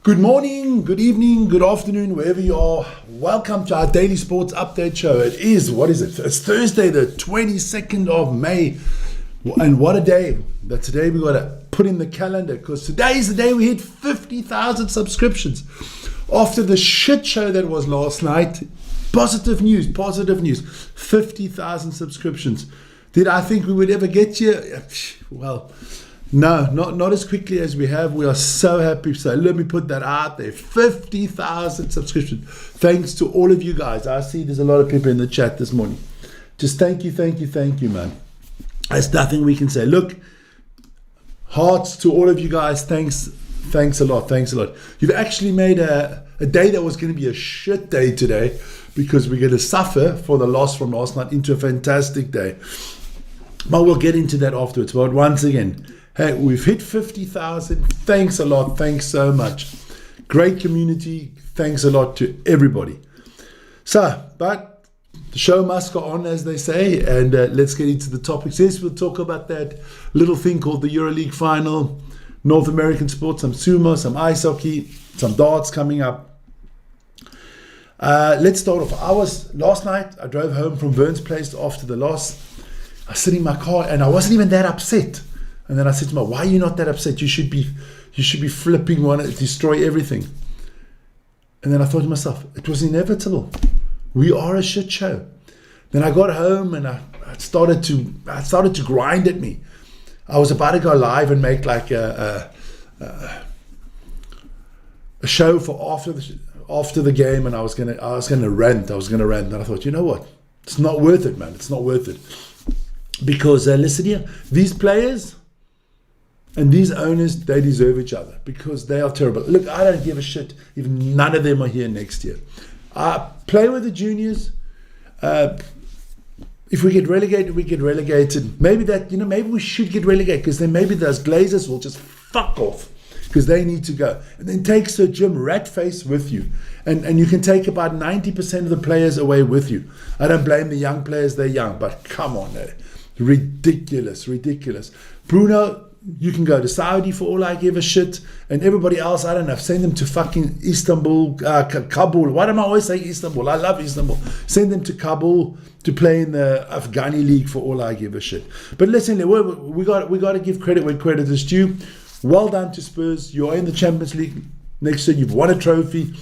Good morning, good evening, good afternoon, wherever you are. Welcome to our daily sports update show. It's Thursday, the 22nd of May. And what a day. That today we got to put in the calendar, because today is the day we hit 50,000 subscriptions. After the shit show that was last night, positive news. 50,000 subscriptions. Did I think we would ever get here? Well, no, not as quickly as we have. We are so happy. So let me put that out there. 50,000 subscriptions. Thanks to all of you guys. I see there's a lot of people in the chat this morning. Just thank you, man. There's nothing we can say. Look, hearts to all of you guys. Thanks a lot. You've actually made a day that was going to be a shit day today, because we're going to suffer for the loss from last night into a fantastic day. But we'll get into that afterwards. But once again, hey, we've hit 50,000. Thanks a lot. Thanks so much. Great community. Thanks a lot to everybody. But the show must go on, as they say, and let's get into the topics. Yes, we'll talk about that little thing called the EuroLeague final, North American sports, some sumo, some ice hockey, some darts coming up. Let's start off. Last night, I drove home from Vern's place after the loss. I was sitting in my car and I wasn't even that upset. And then I said to myself, why are you not that upset? You should be flipping, want to destroy everything. And then I thought to myself, it was inevitable. We are a shit show. Then I got home and I started to grind at me. I was about to go live and make like a show for after the game, and I was gonna rant. And I thought, you know what? It's not worth it, man. It's not worth it. Because listen here, these players and these owners, they deserve each other, because they are terrible. Look, I don't give a shit if none of them are here next year. Play with the juniors. If we get relegated, we get relegated. Maybe we should get relegated, because then maybe those Glazers will just fuck off, because they need to go. And then take Sir Jim Ratface with you. And you can take about 90% of the players away with you. I don't blame the young players, they're young, but come on, ridiculous. Bruno, you can go to Saudi for all I give a shit. And everybody else, I don't know, send them to fucking Istanbul, Kabul. Why do I always say Istanbul? I love Istanbul. Send them to Kabul to play in the Afghani league for all I give a shit. But listen, we got to give credit where credit is due. Well done to Spurs. You are in the Champions League next year. You've won a trophy.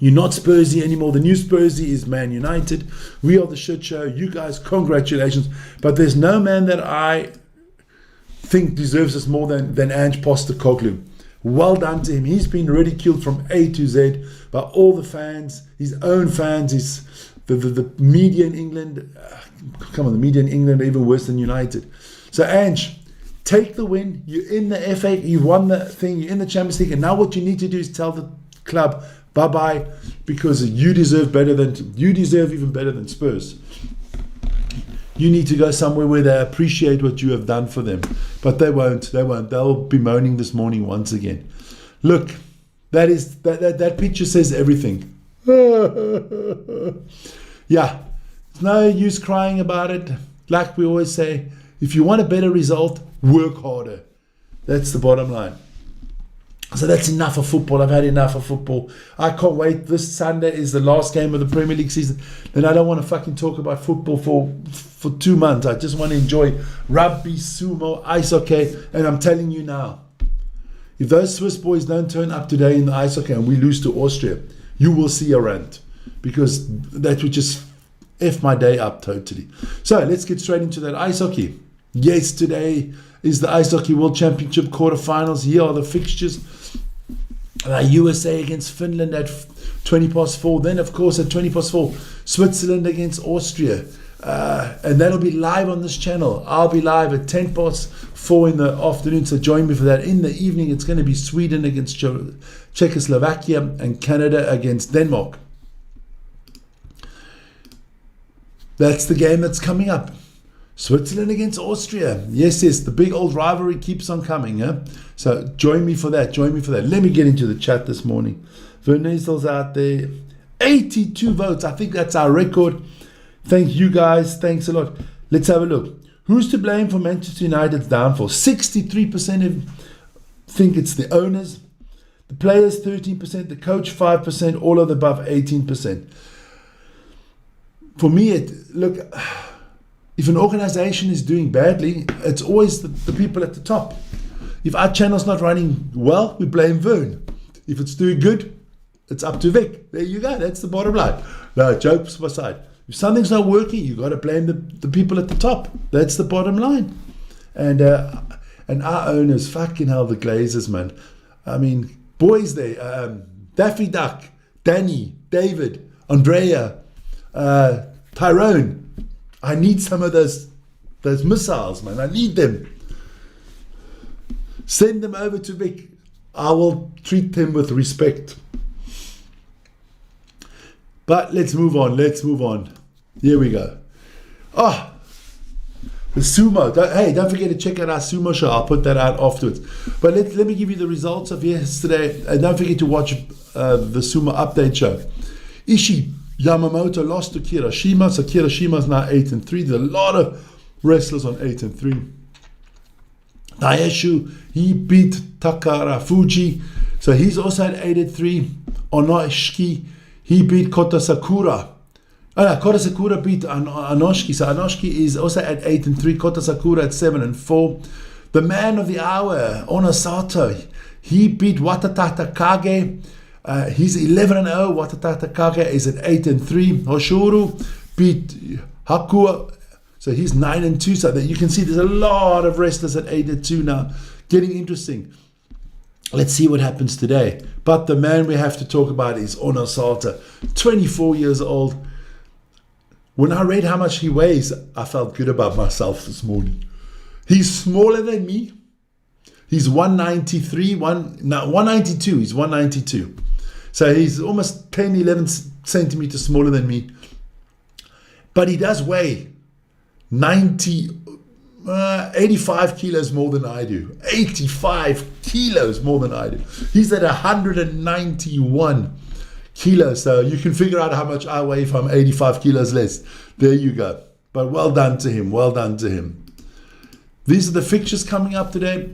You're not Spursy anymore. The new Spursy is Man United. We are the shit show. You guys, congratulations. But there's no man that I think deserves this more than Ange Postecoglou. Well done to him. He's been ridiculed from A to Z by all the fans, his own fans, the media in England. The media in England are even worse than United. So Ange, take the win. You're in the FA. You've won the thing. You're in the Champions League. And now what you need to do is tell the club bye-bye, because you deserve even better than Spurs. You need to go somewhere where they appreciate what you have done for them. But they won't. They'll be moaning this morning once again. Look, that picture says everything. Yeah, it's no use crying about it. Like we always say, if you want a better result, work harder. That's the bottom line. So that's enough of football. I've had enough of football. I can't wait. This Sunday is the last game of the Premier League season. Then I don't want to fucking talk about football for 2 months. I just want to enjoy rugby, sumo, ice hockey. And I'm telling you now, if those Swiss boys don't turn up today in the ice hockey and we lose to Austria, you will see a rant, because that would just F my day up totally. So let's get straight into that ice hockey. Yes, today is the Ice Hockey World Championship quarterfinals. Here are the fixtures. USA against Finland at 4:20. Then, of course, at 4:20, Switzerland against Austria. And that'll be live on this channel. I'll be live at 4:10 in the afternoon, so join me for that. In the evening, it's going to be Sweden against Czechoslovakia and Canada against Denmark. That's the game that's coming up. Switzerland against Austria. Yes, the big old rivalry keeps on coming. So join me for that. Let me get into the chat this morning. Vernezel's out there. 82 votes. I think that's our record. Thank you guys. Thanks a lot. Let's have a look. Who's to blame for Manchester United's downfall? 63% think it's the owners. The players 13%, the coach 5%, all of the above 18%. For me, look, if an organization is doing badly, it's always the people at the top. If our channel's not running well, we blame Vern. If it's doing good, it's up to Vic. There you go. That's the bottom line. No, jokes aside. If something's not working, you got to blame the people at the top. That's the bottom line. And our owners, fucking hell, the Glazers, man. I mean, boys there, Daffy Duck, Danny, David, Andrea, Tyrone. I need some of those missiles, man. I need them. Send them over to Vic. I will treat them with respect. But let's move on. Here we go. Oh, the sumo. Don't forget to check out our sumo show. I'll put that out afterwards. But let me give you the results of yesterday. And don't forget to watch the sumo update show. Ishii Yamamoto lost to Kirishima. So Kirishima is now 8-3. There's a lot of wrestlers on 8-3. Daishu, he beat Takara Fuji. So he's also at 8-3. Onoshiki, he beat Kota Sakura. Kota Sakura beat Anoshiki. So Anoshiki is also at 8-3. Kota Sakura at 7-4. The man of the hour, Onosato, he beat Watatata Kage. He's 11-0. Watatata Kage is at 8-3. Hoshuru beat Hakua. So he's 9-2. So that you can see there's a lot of wrestlers at 8-2 now. Getting interesting. Let's see what happens today. But the man we have to talk about is Onosato, 24 years old. When I read how much he weighs, I felt good about myself this morning. He's smaller than me. He's 193, 192. He's 192. So he's almost 10, 11 centimeters smaller than me. But he does weigh 85 kilos more than I do. 85 kilos more than I do. He's at 191 kilos. So you can figure out how much I weigh if I'm 85 kilos less. There you go. But well done to him. Well done to him. These are the fixtures coming up today.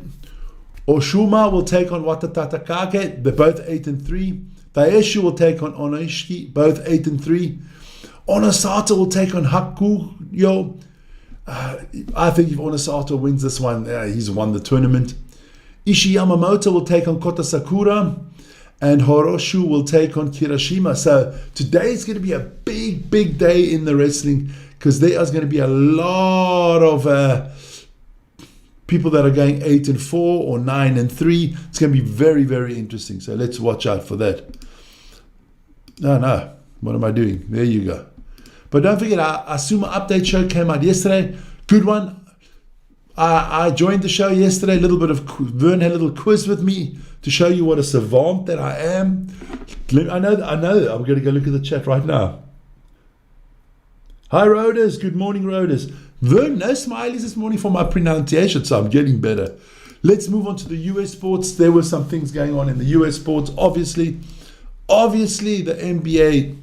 Oshuma will take on Watatata Kage. They're both 8-3. Daeshu will take on Onoshiki. Both 8-3. Onosato will take on Hakuyo. I think if Onosato wins this one, he's won the tournament. Ishii Yamamoto will take on Kota Sakura, and Horoshu will take on Kirishima. So today is going to be a big, big day in the wrestling, because there is going to be a lot of people that are going 8-4 or 9-3. It's going to be very, very interesting. So let's watch out for that. No, what am I doing? There you go. But don't forget, our Sumo update show came out yesterday. Good one. I joined the show yesterday. Vern had a little quiz with me to show you what a savant that I am. I know. I'm going to go look at the chat right now. Hi, Roders. Good morning, Roders. Vern, no smileys this morning for my pronunciation, so I'm getting better. Let's move on to the US sports. There were some things going on in the US sports. Obviously, the NBA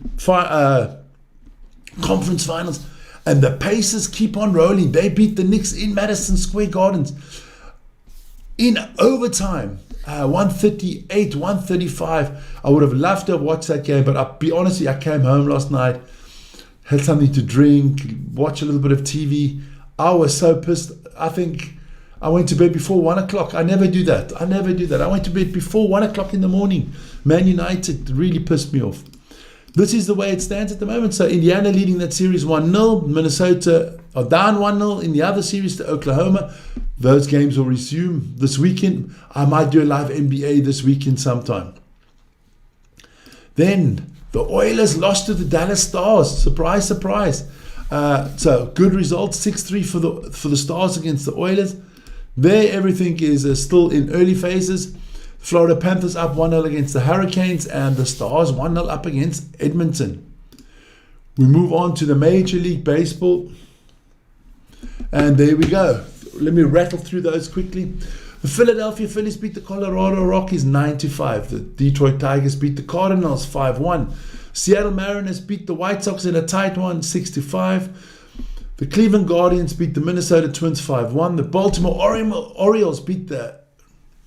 conference finals, and the Pacers keep on rolling. They beat the Knicks in Madison Square Gardens in overtime, 138-135. I would have loved to have watched that game, but I'll be honest with you, I came home last night, had something to drink, watch a little bit of TV. I was so pissed. I think I went to bed before 1 o'clock. I never do that. I went to bed before 1 o'clock in the morning. Man United really pissed me off. This is the way it stands at the moment. So Indiana leading that series 1-0. Minnesota are down 1-0 in the other series to Oklahoma. Those games will resume this weekend. I might do a live NBA this weekend sometime. Then the Oilers lost to the Dallas Stars. Surprise, surprise. So good result, 6-3 for the Stars against the Oilers. There everything is still in early phases. Florida Panthers up 1-0 against the Hurricanes, and the Stars 1-0 up against Edmonton. We move on to the Major League Baseball. And there we go. Let me rattle through those quickly. The Philadelphia Phillies beat the Colorado Rockies 9-5. The Detroit Tigers beat the Cardinals 5-1. Seattle Mariners beat the White Sox in a tight one 6-5. The Cleveland Guardians beat the Minnesota Twins 5-1. The Baltimore Orioles beat the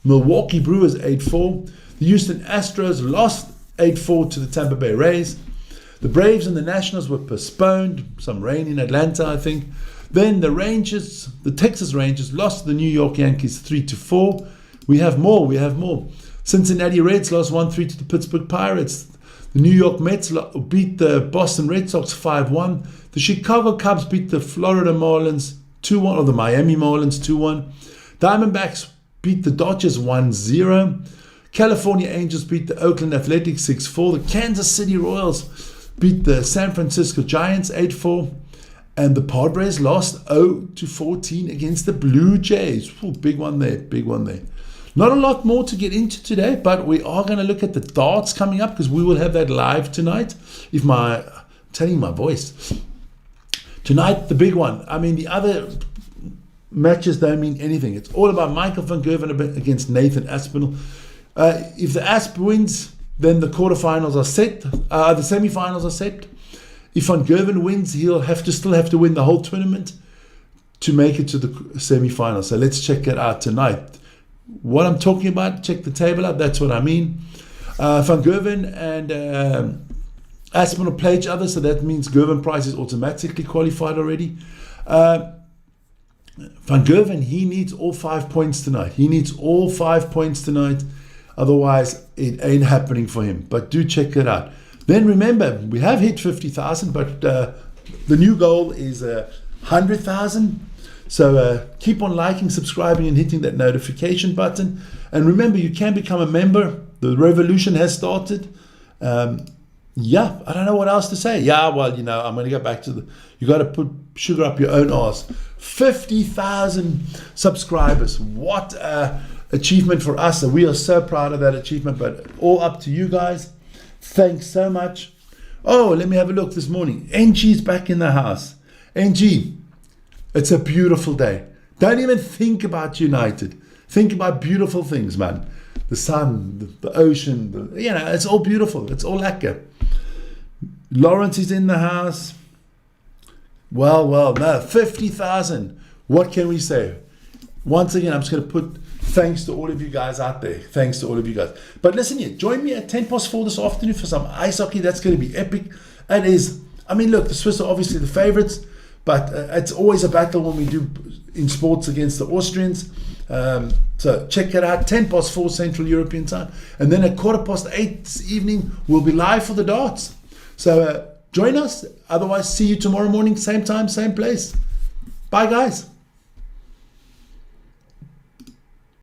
Milwaukee Brewers 8-4. The Houston Astros lost 8-4 to the Tampa Bay Rays. The Braves and the Nationals were postponed. Some rain in Atlanta, I think. Then the Texas Rangers lost to the New York Yankees 3-4. We have more. Cincinnati Reds lost 1-3 to the Pittsburgh Pirates. The New York Mets beat the Boston Red Sox 5-1. The Chicago Cubs beat the Florida Marlins 2-1, or the Miami Marlins 2-1. Diamondbacks beat the Dodgers 1-0. California Angels beat the Oakland Athletics 6-4. The Kansas City Royals beat the San Francisco Giants 8-4. And the Padres lost 0-14 against the Blue Jays. Ooh, big one there. Not a lot more to get into today, but we are going to look at the darts coming up because we will have that live tonight. Telling my voice. Tonight, the big one. I mean, the other matches don't mean anything. It's all about Michael van Gerwen against Nathan Aspinall. If the Asp wins, then the quarterfinals are set. The semifinals are set. If Van Gerwen wins, he'll still have to win the whole tournament to make it to the semifinals. So let's check it out tonight. What I'm talking about, check the table out. That's what I mean. Van Gerwen and Aspinall play each other, so that means Gerwen Price is automatically qualified already. Van Gerwen, he needs all 5 points tonight. Otherwise, it ain't happening for him. But do check it out. Then remember, we have hit 50,000, but the new goal is 100,000. So keep on liking, subscribing, and hitting that notification button. And remember, you can become a member. The revolution has started. I don't know what else to say. I'm going to go back to you got to put sugar up your own arse. 50,000 subscribers. What achievement for us. And we are so proud of that achievement, but all up to you guys. Thanks so much. Oh, let me have a look this morning. NG's back in the house. NG, it's a beautiful day. Don't even think about United. Think about beautiful things, man. The sun, the ocean, it's all beautiful. It's all lekker. Lawrence is in the house. Well, no, 50,000. What can we say? Once again, I'm just going to put thanks to all of you guys out there. Thanks to all of you guys. But listen here, join me at 4:10 this afternoon for some ice hockey. That's going to be epic. Look, the Swiss are obviously the favorites, but it's always a battle when we do in sports against the Austrians. So check it out, 4:10 Central European time. And then at 8:15 this evening, we'll be live for the darts. So join us. Otherwise, see you tomorrow morning, same time, same place. Bye, guys.